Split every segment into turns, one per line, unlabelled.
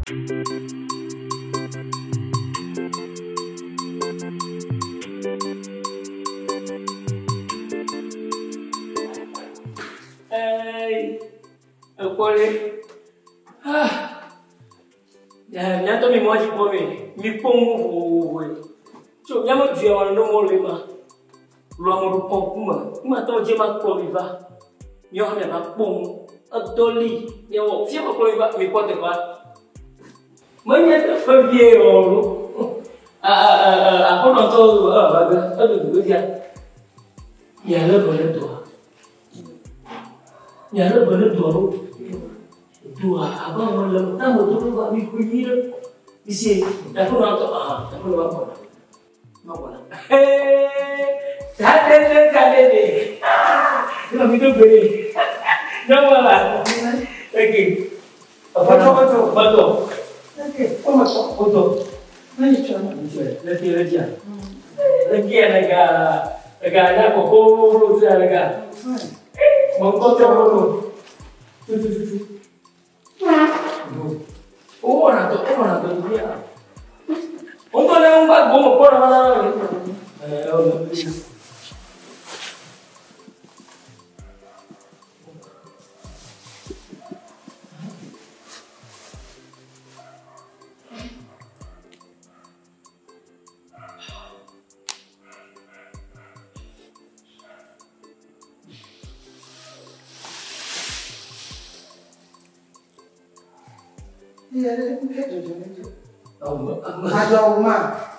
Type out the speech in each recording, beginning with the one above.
Hey, bientôt mi moji pomi mi pongu vo so nyama dia wana no mo lema lo amuru ponkuma ma to je ma ko mi va mi o me ba pon adoli mi o fi ko mi va mi pote va manya to fa vie o a ko no to ba ga do dia ya le bonne to ya le bonne to dua abang malam tamu tu buat minggu ni isi aku nak aku nak apa kade kita minum beri nama lah lagi betul oh masuk betul ni cuma lagi ada pokok tu ada mongkot tu oh, nak tu dia. Untuk yang buat gomok pun mana?
Iya, ada rumah.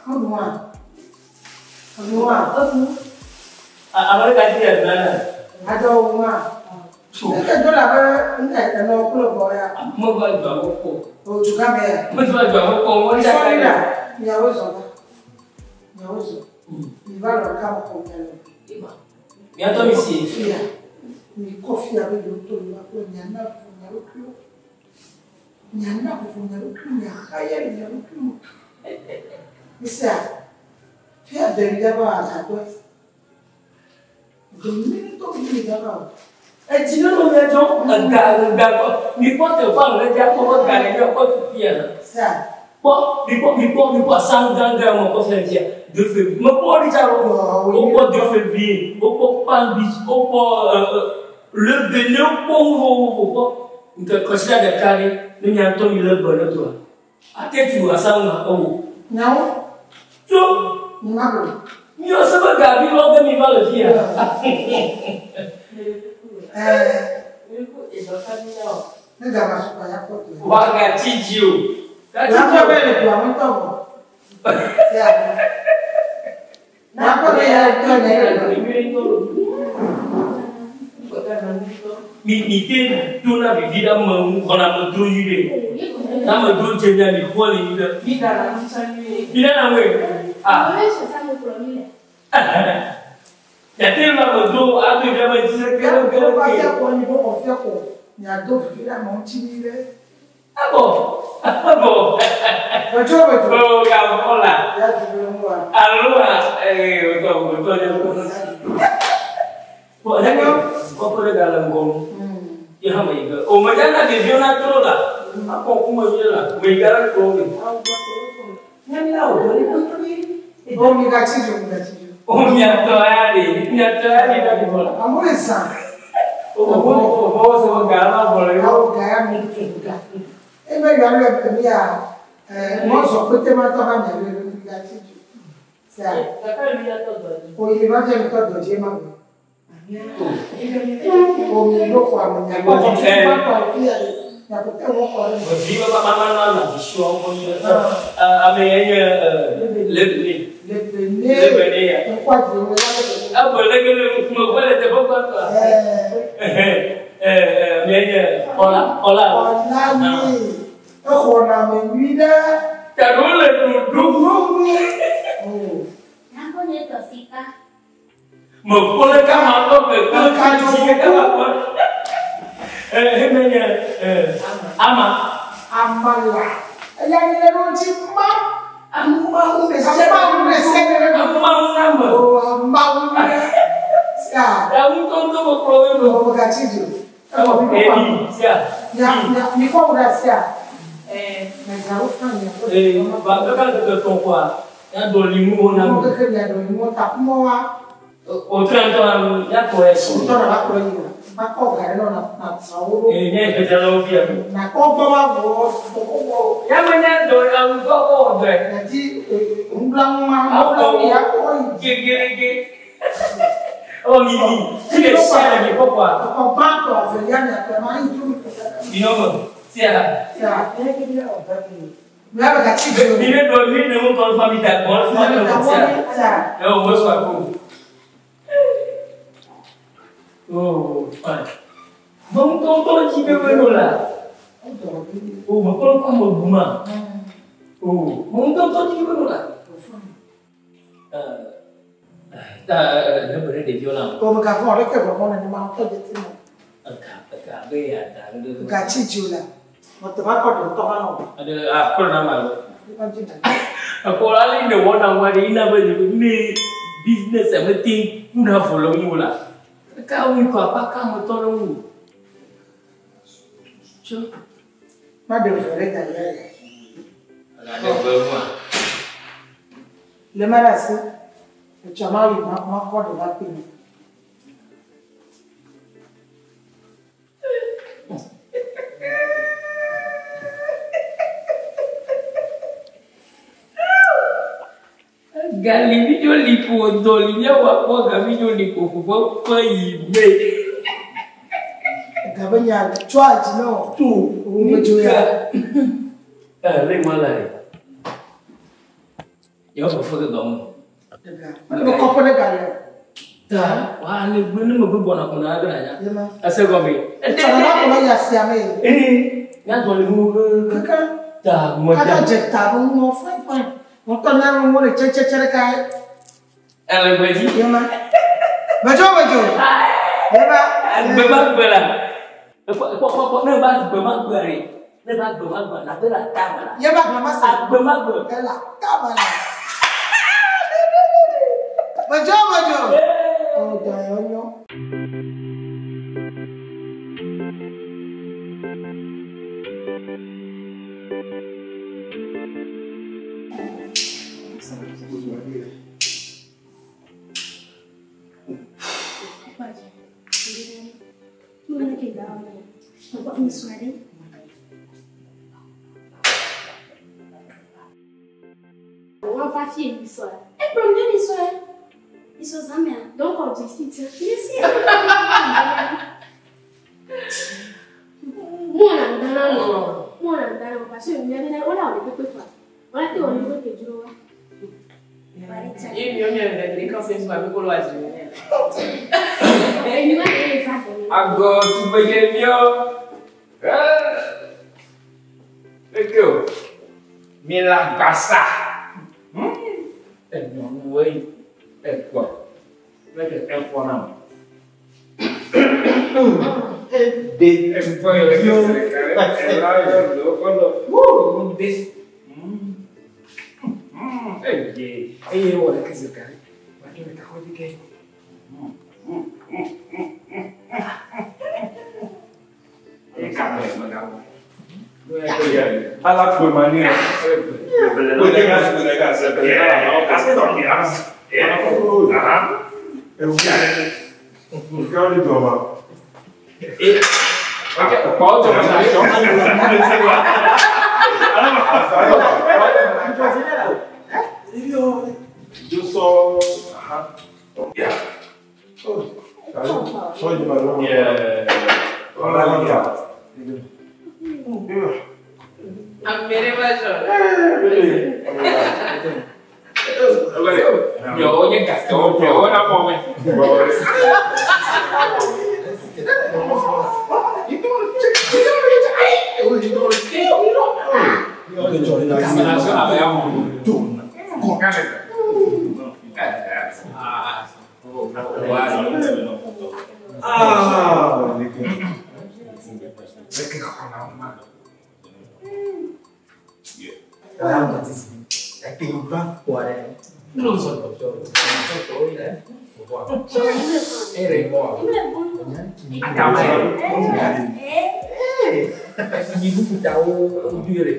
Apa kaji ya mana?
Ada rumah. Kita tu lah enggak kenal pulau boya.
Mau buat apa?
Oh juga ya.
Mau buat apa? Mau
cakap ya. Ya usul. Ibarat kamu komplain.
Ya tu misi.
Iya. Ni kopi apa itu? Aku nyanda punya lucu. Nyanda punya lucu, kaya punya lucu. Bisa. Dia dari apa? Satu. Demi itu dia apa? Jika lo macam enggak, ni pun terfang lepas apa kali ni apa tu dia. Sah. Ni pun sanggang mau kau saja. De février. Mais pour les gens, au mois de février, au mois Palm Beach, au mois le Bénin, pour donc, quand il y a des carrés, nous n'y avons pas le bonheur, toi. À tête, tu vois ça, oh. Non.
Tu
non.
Nous sommes pas gardés, l'on va le faire. Waga Tijio.
Nako bele tu amontomo. Ya. Nako bele tu
Mite tuna bivida mwana mdruyule. Na mdrujenya ni kwali ni bida na msani. Bida na wewe.
Wewe sana upromile.
Ya tena mdru adu kama tseka
kero kwa ni boko fyako. Nya do bida montinile.
Abo.
Betul.
Oh, kamu pola.
Ya tujuan.
Aloha, betul. Kau pada dalam gom, ya hama iga. Oh, macam nak division nak terus lah. Apa aku mau je lah. Mereka kau ni. Yang ni lah, boleh betul ni.
Oh, mereka cium.
Oh, nyata ni dah dibola.
Kamu lesang.
Oh, semua garam boleh.
Kau gaya mungkin juga. Mereka dia, mau sok tema tu kan jadi mereka cium. Saya.
Kakak dia tu tu.
Oh, ini macam tu tu je mah. Oh, minggu kuat menyambut.
Berjiwa pak mana disuang pun amenya lebih ya. Apa lagi lu mau boleh tebak apa? Amenya olah.
Aku nama Wida.
Taruh duduk.
Aku ni tosika.
Boleh kamu apa? Kalau sih kamu apa? Namanya ama
lah. Yang ini runcing mam.
Aku mau nama.
Oh, mau. Siapa?
Kamu tonton program
Oh, berkaci tu.
Siap.
Ni kau dah siap.
Eh, bahkan ke tongkwa, ya dolimu orang. Otran tuan, ya koes. Ini kejalan via. Ya mana doi ang kau doi. Gigi. Oh ini, sini siapa lagi kau apa? Binomo, siapa? Ini doi ini nemu kalau mami tak boleh, mami tak siapa? Oh bos aku. Oh, fine. Bang tonton cibe berola. Oh, makon kamu rumah. Oh, bang tonton cibe berola. Dah beri dia viola.
Kau mengkafir orang ke berapa ni mahu tahu jadi mana?
Agak ya, dah.
Gaji jula. Mesti bakal dia tahu mana?
Ada apa nama lo? Aku lagi ni orang wari ina beri ni business everything guna follow ni pula. Kau ni kau apa kamu tolong? Cuk.
Mana dia berada ni?
Ada berapa?
Lima rasa. Macam ni mak kau dah mati.
Gali video lipo dolinya wakwa gali video lipo fufu faime.
Gabanya cuaca no tu umujua.
Lek malai. Yo fufu ke dom.
Mana kau pernah gali?
Dah, wah ni benar mungkin bukan aku nak ada aja. Asal kau ni.
Cara nak kau ya siapa?
Yang dolimu
Kakak.
dah macam.
Kakak jeta pun mau fine. Motor nak mau ni cecek kai.
Baju.
Ya mah. Baju. Ya mah.
Bebak belah. Pokok ni bebak beri. Ni bebak nak belah kamera.
Ya mah nama sah.
Bebak ber.
Elah kamera. Baju. Oh jangan.
On va faire une histoire. Et première histoire. Histoire ça mais donc on dit si tu ici. Moi non parce que il y a des on a on peut pas. Voilà tu on peut que tu vois.
Il quand c'est pas beaucoup loisir.
Et il va aller faire.
Agora tu vai ganhar. Legal. Milan passar. Não vai. É qual? Vai que é o não. De foi o cara. Lá eu quando desse. Ei, olha que esse cara. Vai que tá com ninguém.
Alla tua maniera. È un cavolo di tua mamma.
Pode
Io so. Sogni marroni.
A mere bajo.
Yo những cả chỗ nó mong ấy.
Cái tim vắt qua đây.
Luôn rồi tối đấy. Ê qua. Anh cảm ơn. Nhìn bút cháu đưa đi.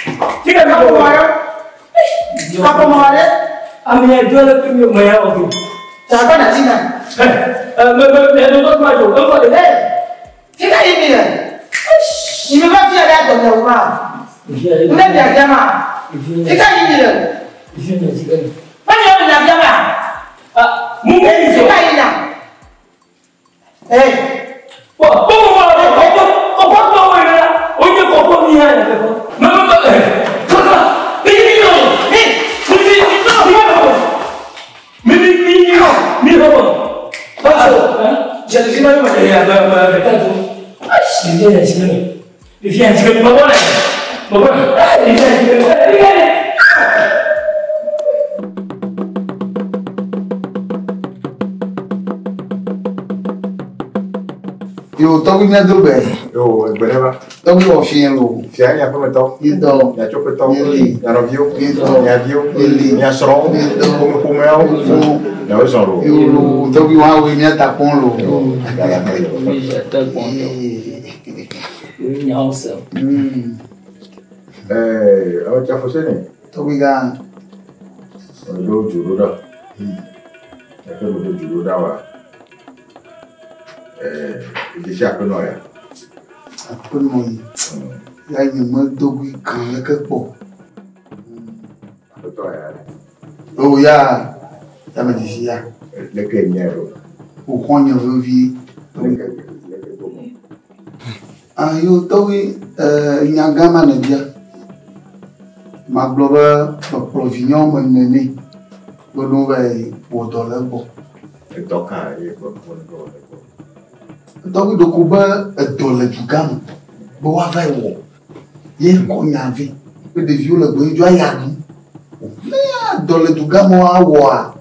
Tu as pas comment ami a dua le premier moyen au tout.
Ça va pas dire
Mais le pas jo, on va
tu as dit il me va faire la donner au mal. Vous êtes bien gamin. Tu as dit
je ne dis pas.
pas bien gamin.
Ah, mon gars,
Tu as dit là. Eh,
bon, on va pas là. On ne comprend rien. Non.
Yo, togo nya do be.
Yo, berapa?
Togo o fien lo.
Fiang ya apa betul?
Itu.
Ya coba betul. Ya review.
Itu.
Ya view. Ya serong. Como ya wes lo.
Yo lo togo wa we nya ta pon lo.
Apa cakap Fousseni?
Togo ga.
Lo juru dah. Ya kan lo juru dah wa. Jadi siapa no ya?
Apa mo yi? Ya ni mo togo kan le ke po.
Betul ya.
Oh ya. Ya me disi ya.
Lekai ni lo.
O konyo vi. Yo togo nya gama na dia. Ma globa provision mo nene. Bono vai o dollar bo.
Toka ya ko.
Donc do kuba dollar jugam. Bo wa vai wo. Ye ko nya vi. Pe de viol bo jo ya du. Na dollar jugam wa wo a.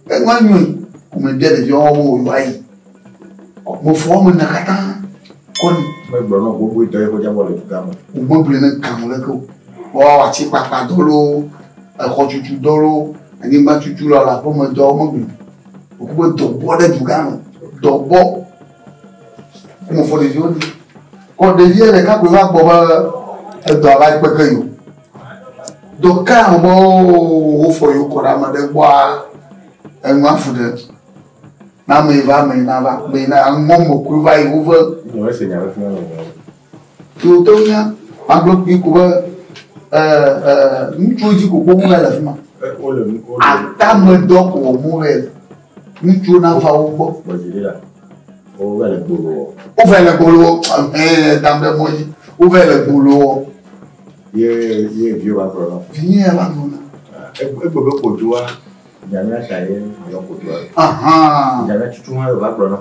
E ma nyu. Ko me de jo wo yo ai. Mo fo mo na kata. Kon
Me brono gbogbo ito ko jamo le tuka mo.
o mo ble na kan le ko. Wa ti papa dolo. E ko tutu dolo. Ani ma tutu la po mo do mo gbe. O ko do bo de jugam. Do bo. Mo fo de jodi. Ko de vie le ka ko wa gbo ba e do ala pe kan yo. Do ka mo o fo yo ko ra ma de gbo a. E ma fu de. Na me va me na va. Me na mo ko va i over.
No ese ya al final.
Tu tonya aglo ki ko nchu ji ko bo mo la fima. Ata me do ko mo le. Nchu na fa o bo.
Mo jiri la. O va le bolo.
O va le bolo dambe mo ji. O va le bolo.
Ye view va pro.
Fini e la mo na.
E gbogbo ko duwa. Jamia shaye yo ko duwa.
Aha.
Jamia tutu ha va pro no.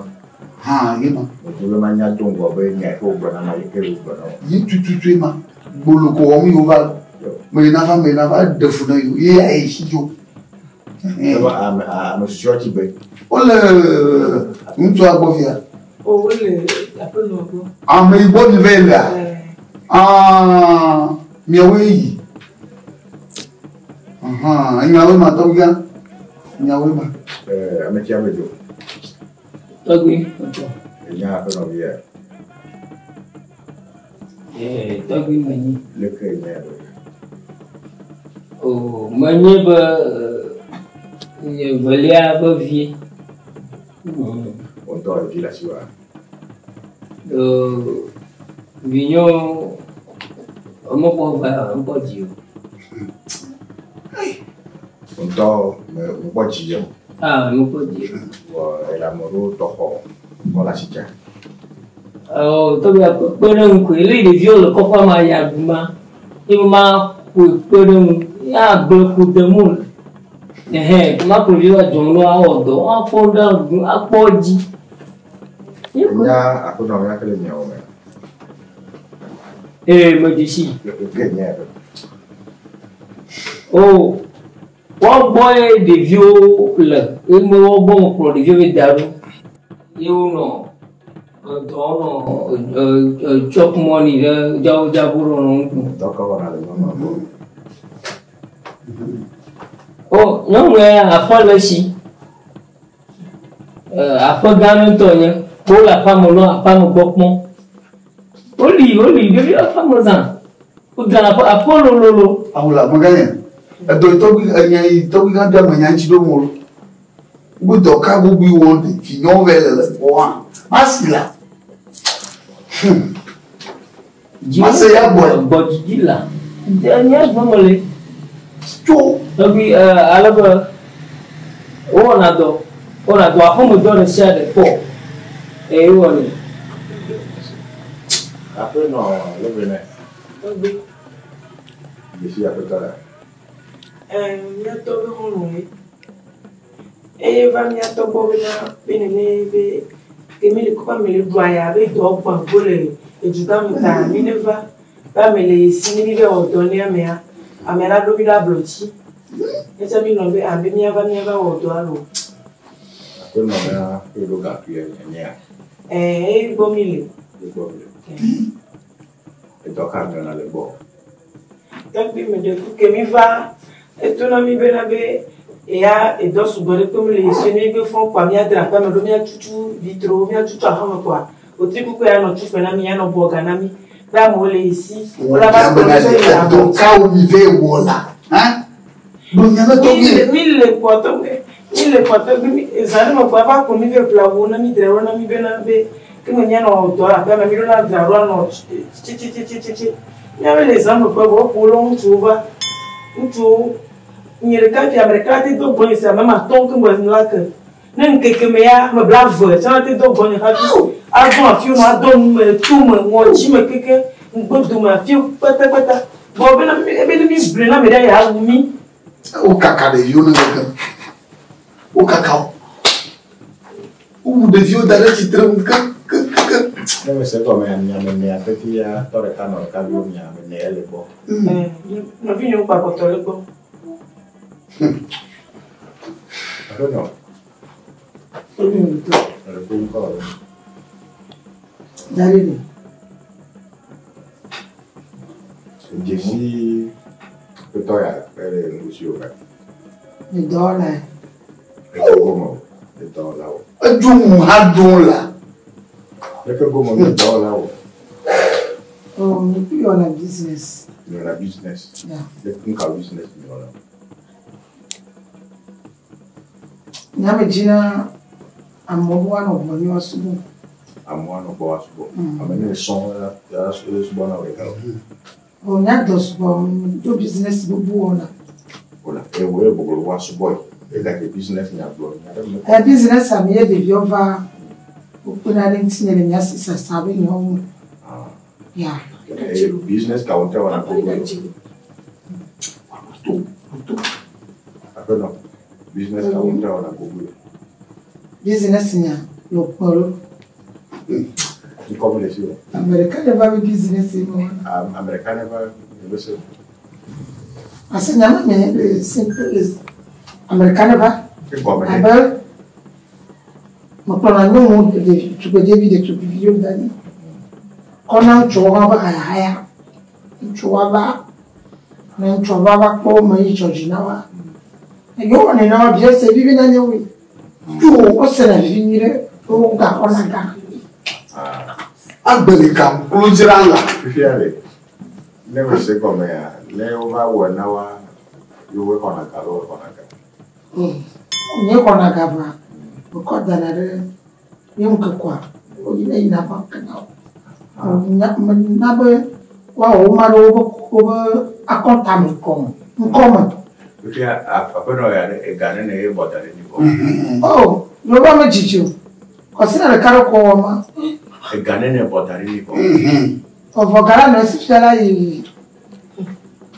Ha, ye ma.
O tu ma nya dongo be nya ko bro na ma ye ke bro no.
Yi tutu ma. Bolo ko o mi o va. Me na va de fu na yo. Ye ai shi jo.
I'm short be.
Ole ntu agbofia.
Oh, le appelle nous.
Me ibo ni vela. Mi awe yi. Aha, nyawe ma to ga. Nyawe ma.
Amechi amejo.
Togui.
Nya ape no ye.
Togui mani.
Le ke nya.
Oh, mani ba valia ba vie.
On doit dire la soirée.
Vignon, on peut dire.
On doit me dire.
Ah, on peut dire.
Elle a mordu toho. On la chicha.
Oh, tu as peu de viol, le coffre m'a yabuma. Il m'a peu ya beaucoup de monde. Ma produit à John Loa, un fondant, un podi.
Ya, aku nak nak kena nyawa.
Me dis
Kenya.
Oh, one boy de vieux là, il me bon pour de vieux d'arou. You know, chop money, jaburo.
Donc on va aller maman.
Oh, non, mais à fois là si. À fois gamin tonne. Pour la femme, on a pas mon bokmon. Oli, devient la femme aux ans.
O gana pa apolo lolo.
Awula maganya. Do to bi kan da manya chi do mo. Bu do ka bu bi won fi novel le bo. Masila. Masaya boy.
Bodila. Nya bomole.
Cho.
Tobi alaba. Ona do afomo do na share de po. Woni.
Après non, le venez.
Tobi.
Je suis à peu près là.
Ya tobi hono va mi atobo na benene be kemile ko pamele doya be do gban gole ejuga mi ta mi neva ba mele sinini be odonia mea amela do bi da blochi esa mi no be ambe mi ava odo alo
Après non, là, il faut garder
bomile
et donc quand on a le bon.
donc bi me de que mi va et tout na mi be na be ya e do subore comme les sene be font kwa mi adra pa me do mi atutu vitro mi atutu ahama kwa o triku ko ya no tu fe na mi ya no boga na mi ba mo le ici
Ola ba ko ya do ka o mi ve wola hein do nya na to bi
mille poto mi ezali mo kwa ko mi ve plavo na mi dre na mi be na be que mo nya no do la pa me do na dra ro no chi nya me les amo ko bo ko lo ntuva ntu nyereka fi amerika ti do bon sa mama ton que mo la que nem que me ya me bravo ça ti do bon ha fi a fi no adon me tu mo chi me keke ngbodu ma fi pata bo be na mi bre na me da ya mi
o kaka de yo na ga o kaka o de vieux d'aller qui tremble
Non, mais c'est comme un petit torre cano, cavio, mais elle est bon.
Non, vi non pas pour le bon.
Après non. Elle est bon encore.
D'aller.
Je suis peut-être elle est monsieur.
Le dollar.
Et comment? Le dollar.
Adum hadola.
Le comment le dollar?
Oh, you on a business.
You on a business.
Yeah.
Le business you on.
Nyame jina amobwa no bonyo asubu.
Amwa no bo asubu. Amene son ya asubu na weka.
O nya dosbo do business bubu ona.
Voilà. Et ouais, beaucoup de asubu. Et là que business nya blo.
Business am ye de viova. Ukuna lentinye le nyasi sa sabe nyo. Yeah.
Business counter wana ko. Après non. Business counter wana ko.
Business nya lo polo.
Tu comme les yeux.
America never be business no.
America never listen.
Asa nyama me simple is America never.
Commentez.
Aba mo plana no mo de tu go debi de tu video dani. Kona chowa ba haya. Chowa ba na chowa ba ko mai choji na wa. Yo ne na bia se bibi na nyewe. Tu o se na vinire o ga ona ga.
Agbele kam kulujiranga.
Fifiare. Never say come here. Le over one hour you work on a car or on a car.
Nye kona ga ba. Ko da na re yum ka kwa. O ina ina ba kana. Na be wa o ma ro ko akonta mi kom. Nkom.
Fifiare après no ya e gane ne e bodare ni ko.
Oh, yo ba ma jijo. Ko sina le karo ko ma.
E gane ne bodare ni ko.
O vogara no si fala yi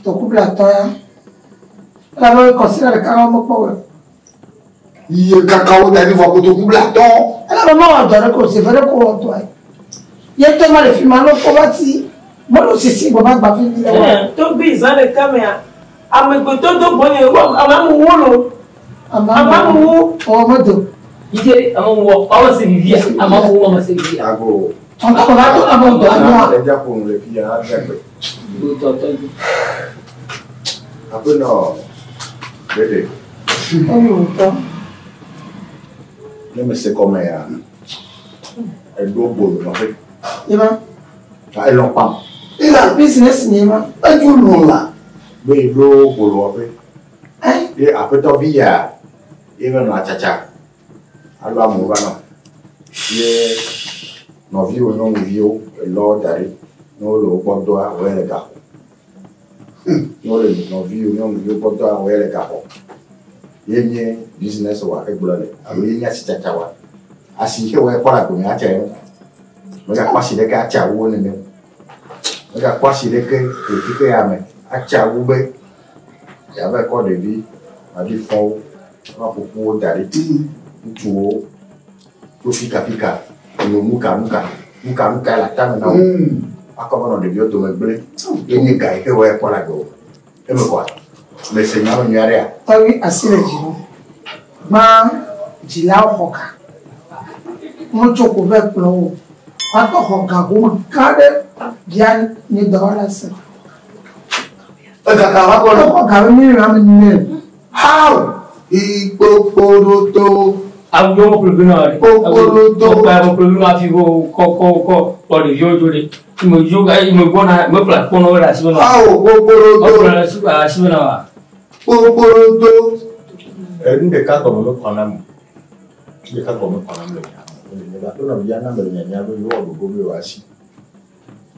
to kubla toya. La ba ko sina le karo mo ko.
Iye kakao dari va ko to kubla ton.
Ala ma o dore ko se fere ko to ai. Ye to ma le fi ma no ko ba ti. Mo lo sisi go ba gba fi ni.
To bi za le camera. Amegbe to do bonye amamu wolo. Amamu wo
o mo do.
Ije amamu awa se vivia, amamu wo ma se vivia.
Ago.
On ko ba to abo do no.
Le dia ko le fi ya dia pe.
Do to.
Après no. Bete.
O yo to.
Ne me c'est comme ya. E do bolo no fe.
Ye ba.
E lo pam.
Et la business cinéma, pas du long là.
Mais l'eau pour l'ouvrir. Et après ta vie, il va dans la tcha. Alors, mon gars, nos vies, non vieux, l'or d'arrêt, nous le bon doigt, ouais, les gars. Nos vies, non vieux, bon doigt, ouais, les gars. Il y a un business ou un régulier. Alors, il y a un tcha. Assis, ouais, quoi, la première tcha. Mais la passe, il est qu'à tcha ou non. Mais la passe, il est que à tcha ou bien. Il y avait quoi de vie, à dire fond, on va pour d'arrêt. Tout fika muka la tame na akoma no de bio to meble yenye kai ke wa kwa la go e me kwa me senya no nyare a
tawi asile jino ma jila hoka mo choko ve plo wa to hoka ko kade bian ni dola se
Kaka wa ko
ka ni ram ni
how Ipoporoto.
Aku yo problema ari. Poporoto. Apa problema figo ko de viojole. Mo juga mo bona mo platform ora sibona.
Poporoto.
Ora sibona wa.
Poporoto.
Nde ka ko mo kwanam. Nde ka ko mo kwanam le. Ne ba to na biana me nya bo yo go be wa si.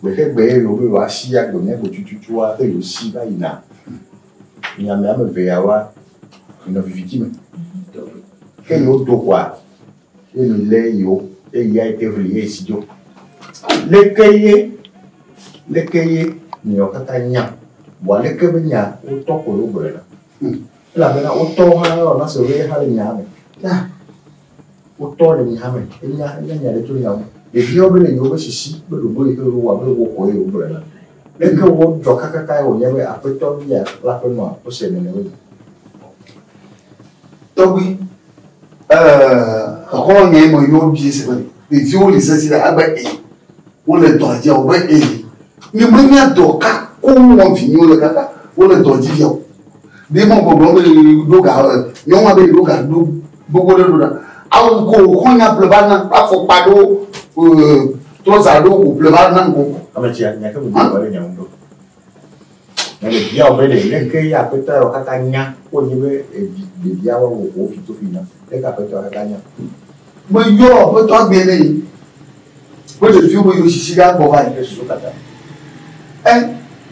Be yo be wa si ya go ne go tututu wa yo si ba ina. Nya me am ve ya wa. Une victime. Quel est autre quoi? Et le lait, et il a été vrillé ici. Les cahiers, n'y a pas de rien. Bon, les cahiers, autant que l'eau brûle. La mena, autant, on a sauvé les niames. Autant les niames, il y a les tout niames. Et puis, on veut les yobes ici, mais le bruit que l'eau a besoin de au brûle. Les cahiers, on doit caca, on y avait après tout, il y a la peine noire pour se mener.
Donc oui, quand il y a un yo bien c'est vrai. Les vieux les assis là bah on le doit dire ouais mais moi il y a doka comment on finit le kaka on le doit dire des mon problème do ga non avec do ga do beaucoup de do ah on ko nya pleuvoir na pas faut pas do trop ça do ou pleuvoir na ko
ama ci nya ka bu ba nya ndo na le dia o bele le ke ya peta o kaka nya ko ni be de dia wa o fi to fi na le ka peta o kaka nya
mo yo mo to gbe ni mo je fi mo yo sisi ga bo ba ni so kata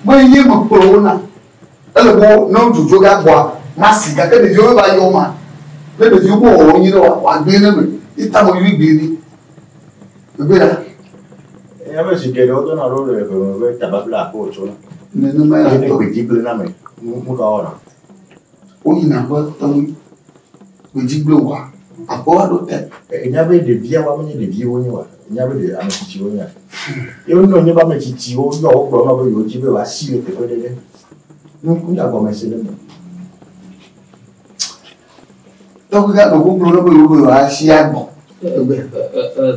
mo ye mo pro na ele bo no juju ga bo ma si ga ke de yo ba yo ma le de yo bo o yin wa gbe na me ita mo yu gbe ni gbe la
ya me si ke do na ro le ko be tababla ko cho na
nínú mẹ́rin
tó gbèjìgbè náà mẹ́ mú ká ọ̀nà.
Oyin náà bọ́ tán gbèjìgbè wà àbọ̀wádó tẹ̀.
Ẹ̀yà bẹ́ẹ̀ de bíyà wà mí de bíyà wọ́n yẹn wà ẹ̀yà bẹ́ẹ̀ de àmì títí wọ́n yẹn. Yóò ní ọ̀nyẹ́ bá mi títí ó yọ ọ̀gbọ̀n náà bẹ́ẹ̀ yóò jí bẹ́ẹ̀ wá sí ètò ẹ̀kọ́ dẹ́dẹ́. Ní àgbọ̀ mẹ́sẹ̀ lẹ́nu.
Dọ́kítà tó kúkúrú náà bẹ́ẹ̀ yóò wá sí àgbọ̀.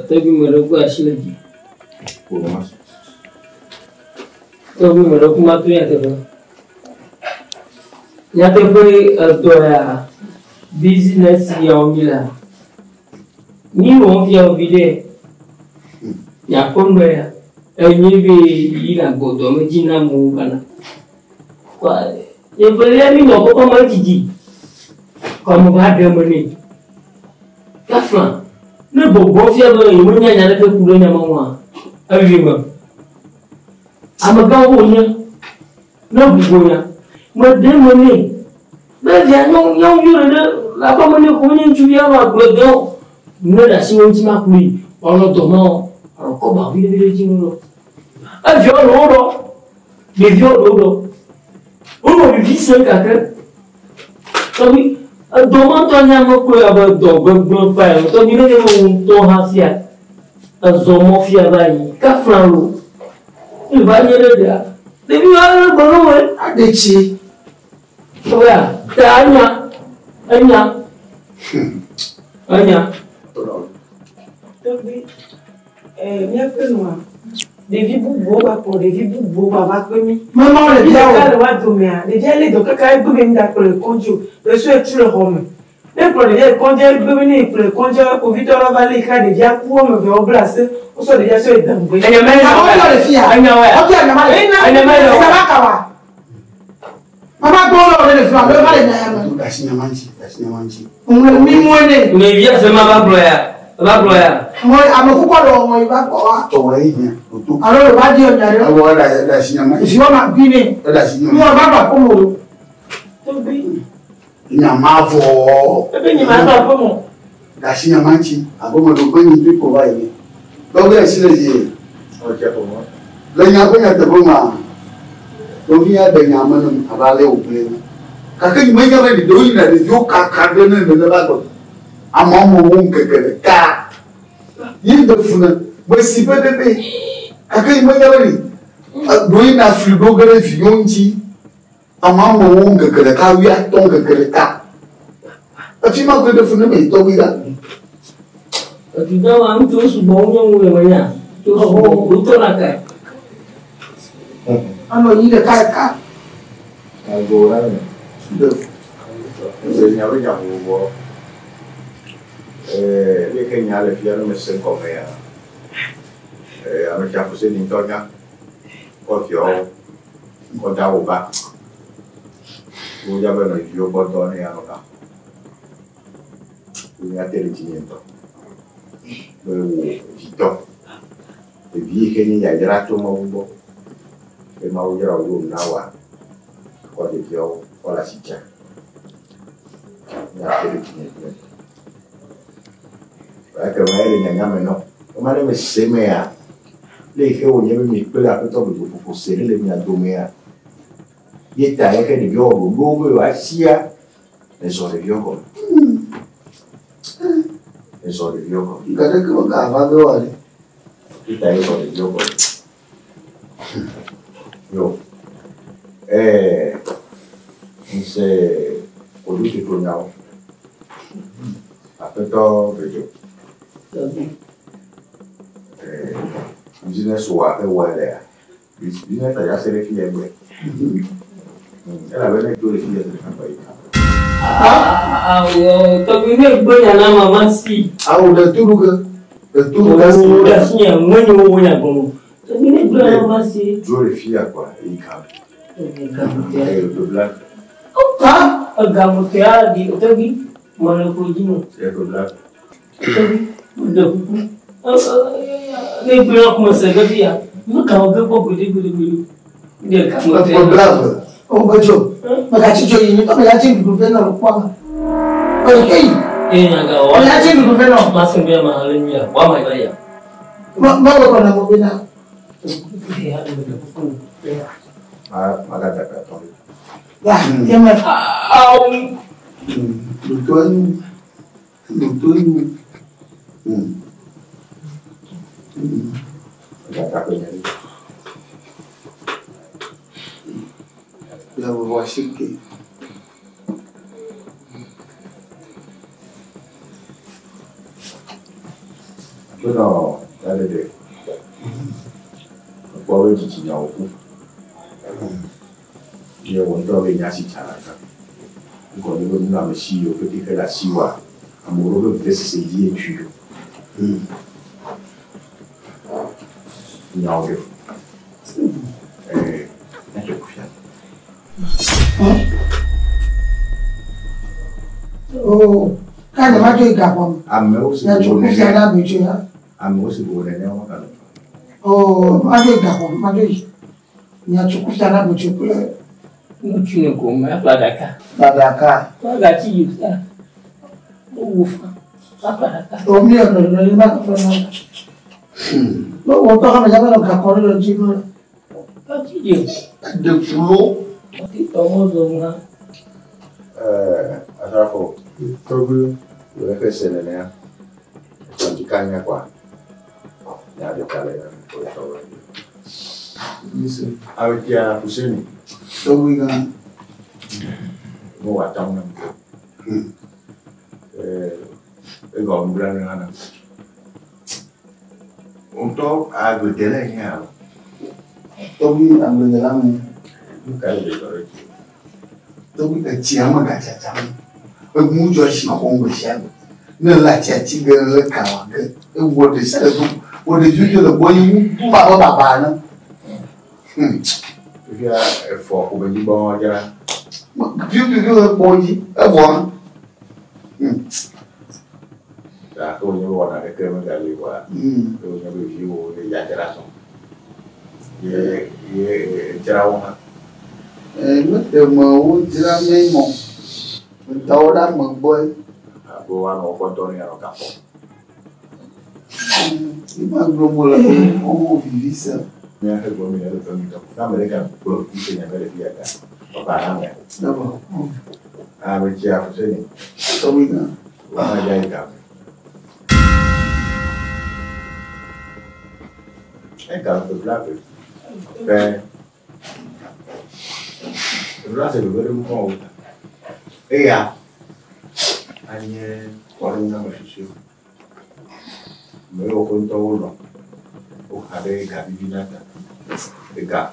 Tẹ́bí mẹ́rẹ̀ gbọ́ àṣìlẹ̀ jì.
Kò wọ́n sọ.
Tẹ́bí mẹ́rẹ̀ kú máa tó yàn tẹ́fẹ́. Yàtọ̀ pé ẹ̀tọ́ ẹ̀ bísínẹ́sì yàwó mi là. Ní wọ́n fi àwọn bílẹ̀ yàkọ́ndọ̀ ẹ̀ ẹ̀yìn bí yìí là gbọ̀dọ̀ méjì náà mú bàná. Ìpínlẹ̀ mi nà kọ́kọ́ máa jìjì kọ́mọ bá dẹ̀ mọ́ ní. Káfíà ní gbogbo fi àwọn èèyàn ní àyàn lẹ́fẹ̀ẹ́ kúrò ní àmọ́ wọn ẹ̀rí mọ́. Àmọ̀gá wo yẹn náà gbogbo yẹn. Mo dé mo ní bẹ́ẹ̀ fi àwọn yóò rẹ̀ lápá mo ní kò ní ju yẹn wà gbẹ̀gẹ́ ní ọ̀dà sí ohun tí máa kú yìí ọ̀rọ̀ tọ̀ mọ́ ọ̀rọ̀ kọ́ bá wíléwílé tí mo lọ. Ẹ fi ọ̀rọ̀ ó lọ lè fi ọ̀rọ̀ ó lọ ó lọ bí fi sẹ́ kàkẹ́ tọ́bí ẹ̀dọ̀ máa ń tọ́ ní àmọ́ pé àbọ̀ ẹ̀dọ̀ gbẹ̀gbẹ̀ pa ẹ̀rọ tọ́bí lóde ohun tó há sí à ẹ̀zọ̀ mọ́ fi àbá yìí káfíà lò ìbáyẹ̀lẹ̀dà débi wàá lọ gbọ́dọ̀ wẹ̀
Adéchi.
Oya, tanya, anya.
Tapi, ni apa nuah? Devi bubu apa? Devi bubu apa kami?
Maman le
Dia
dia.
kalau wadu mea, dia le doka kai bubu minda kole konju, lesu etu le home. Les produits, quand j'ai devenu, quand j'ai oublié de la vallée, quand j'ai déjà pour me faire placer, on soit déjà sur les dents. Il y a même les filles. Il y a Mama go le fi alo ba le na ma.
Dasi nyamanchi.
Mi moine.
Me via se mama bloya. Mama bloya.
Mo amokuko lo mo iba ko wa.
To wa yin otu.
Alo ba di o nyare.
Awo dasi nyamanchi.
If you want to be
Dasi
mo ba ba ko mo. To be.
Nyamavo.
Ebe ni ma ba ko mo.
Dasi nyamanchi. Abomo do ko ni bi ko ba yin. Do ga sile je. O je ko mo. Le nya ko nya te ko ma. Domiya da nyamanin abale obule kaka yi manya ba di doyi na de yo kaka de ne ne ba do amma mo won kekere ka yi da funa ba si ba de be kaka yi manya ba di doyi na fi do gare fi yonji amma mo won kekere ka wi aton kekere ka afi ma ko de funa me to wi ga
Ati da wa nto su bo nyo we manya. To so to na ka.
Ano yi le ka.
Agora, se ne aveva un po', le cagnale fiano messe in come hanno già Fousseni Donne, poi ho già uva, ho già venuto io bottone hanno da, quindi a te ricinento, fitto, e via che ne hai girato un po', e ma ho girato un nawa. Kwa dekio wala sicha ya kile kinye kwa kama ile nyanyama no kama ile mesemea le ke o nyebe mi pela ko to bu ko sele le mi adomea yeta yake ni byo go wa sia eso de byo ko
ngade ko ga ba do wale
yeta eso de byo ko yo se produce clonado afecto rejo business wa ya business ya se le fiye gbe era bene to le fiye de kan bayi
To bi ne gbonya na mama si.
awu de turuga
Da sinya mwenye wo nya gomo. To bi ne gbonya na mama si.
jo le fiye quoi il camp le black
Ka agamote ya di otogi mono ko jino.
le black
Otogi ndo ku. Ne gbonya ko se ga fiya. Mo ka o ga ko gudi. Ide ka mo te.
bravo
O gojo. Maka chicho yi ni to ya chi du fe na kwa. Okay.
Nga wa.
Ya chi du fe na.
Masimbe ma haleluya. Wa mai baya.
Ma ko na mo bina.
magada ka to
Ya, yema.
Doutor.
ya ka ko nyari
Ya vou chique.
no dale de kwa we ji nya oku ye won do be nya si chala ka ko ni go na me si yo ke ke la si wa amoro be vese se di etu nya o na ke kufia
Oh, kana majo igapom.
amme o se
Ya
go
chuku
ne
sana bicho ya.
amme o se go ne wa ka
Oh, majo igapom, majo. Ya chuku sana bicho kule.
Nuchine ko ma fladaka.
Badaka.
Fladaka yi sa. Ufa. Fladaka.
O mi o no ni ma ko na. Lo o to kama jaba ka ko lo jino.
Ati je.
De Fleau.
Ati to mo zo nga.
Atrafo Togo Ewe ke scène ne tanti kanya kwa ya de kale ya ko to
Isso.
awia Fousseni
Togo Ewe.
mo wa tauna go mbra na na unto agudele nya
Togo Ewe ambe lame.
ka de ko
Togo Ewe chiama gacha chama. mu jo shi ko ngo sha ne la cha ti ga le ka wa ga e wo de sa do wo de ju de bo yi ba na
ya e fo ko be ni bon ja
più poi è buono.
Da ko ni wona e ke magari wa ko ni be viu le ya gerato ye trauma
Nó đều mà uống ra mấy một mình đâu đã mừng bơi
bo wa no ko to ni ro ka po
mà luôn là không vì sao
ni ha ko mi le to ni ka ka me le ka ko ki se nya le dia ka pa na me
đâu
a be ja Fousseni
tôi biết à
wa ma ja ka e ka to black Là c'est le vrai moment. Et là, on est dans le futur. Mais au compte où l'on, au carré, gabinata, le gars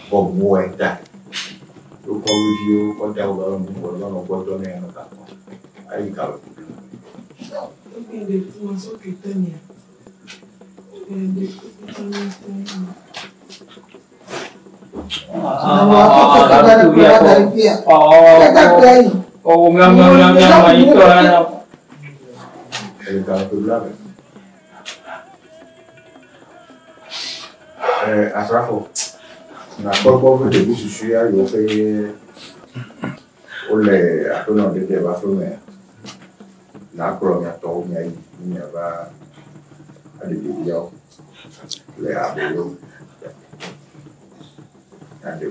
pour moi ta. Le convivio, quand tu as ouvert le monde, on peut donner un autre. Aïe, car.
Il y a des commençants qui tenaient. Il y a des commençants qui tenaient.
Oh, memang itu anak.
Kalau tu lah. Asrafo. Na koko de busu suya yo fe ole atono de te ba fome. Na kro ya to mi ba ade bi yo. Le abo yo. Ade.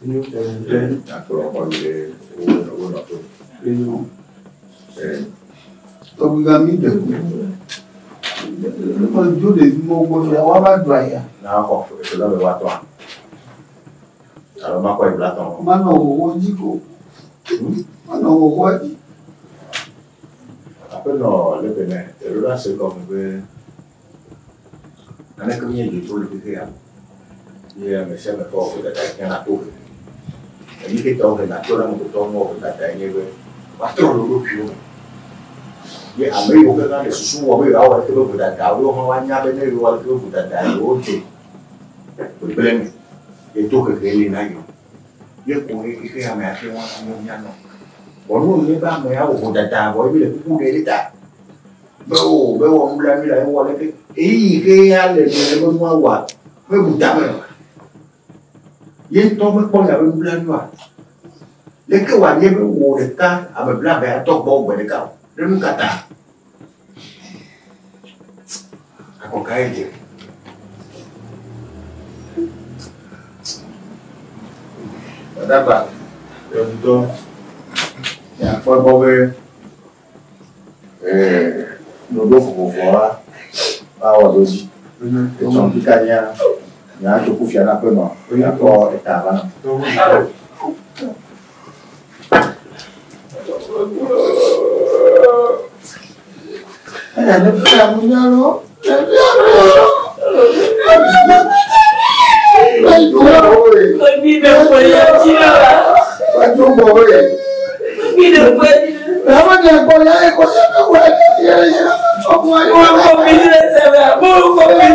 Ñu te akro ko le o no to.
Ñu to bi ga mi de ko jo de mo go ya wa ba dwa ya
Na ko e lo be wa to. Alors ma ko e blaton.
ma no wo ji ko ma no wo ji
Après non, le Bénin, là c'est comme que on est comme il y a du tout le pays. Il y a mais c'est pas pour la taille qu'on a tout. Il est temps que la toile on peut tomber la taille il va trop le plus. Il y a mais au cas où sous on veut avoir que vous d'attendre, on va n'y avoir que vous d'attendre OK. Le Bénin et tout que les naïs. Il y a pour les qui a mais à quoi on y a non. Bon, nous, pas mais au bout d'un vous le coup de l'état. On l'a mis là, on l'a fait. Et il y a le mois, mais vous t'avez. Il tombe pour la blanc noir. Les que vous avez vu au cas, à me blâmer à top bon, le cas. Le Mukata. À Cocaïde. D'abord, donc. Ya fue pobre no do pouvoirs a odoji e ton pikanya ya to kufia na pe no ya ko etaba
ana ne fa mu nyaro Lama dia boleh ikut semua dia. Semua orang business saya, bukan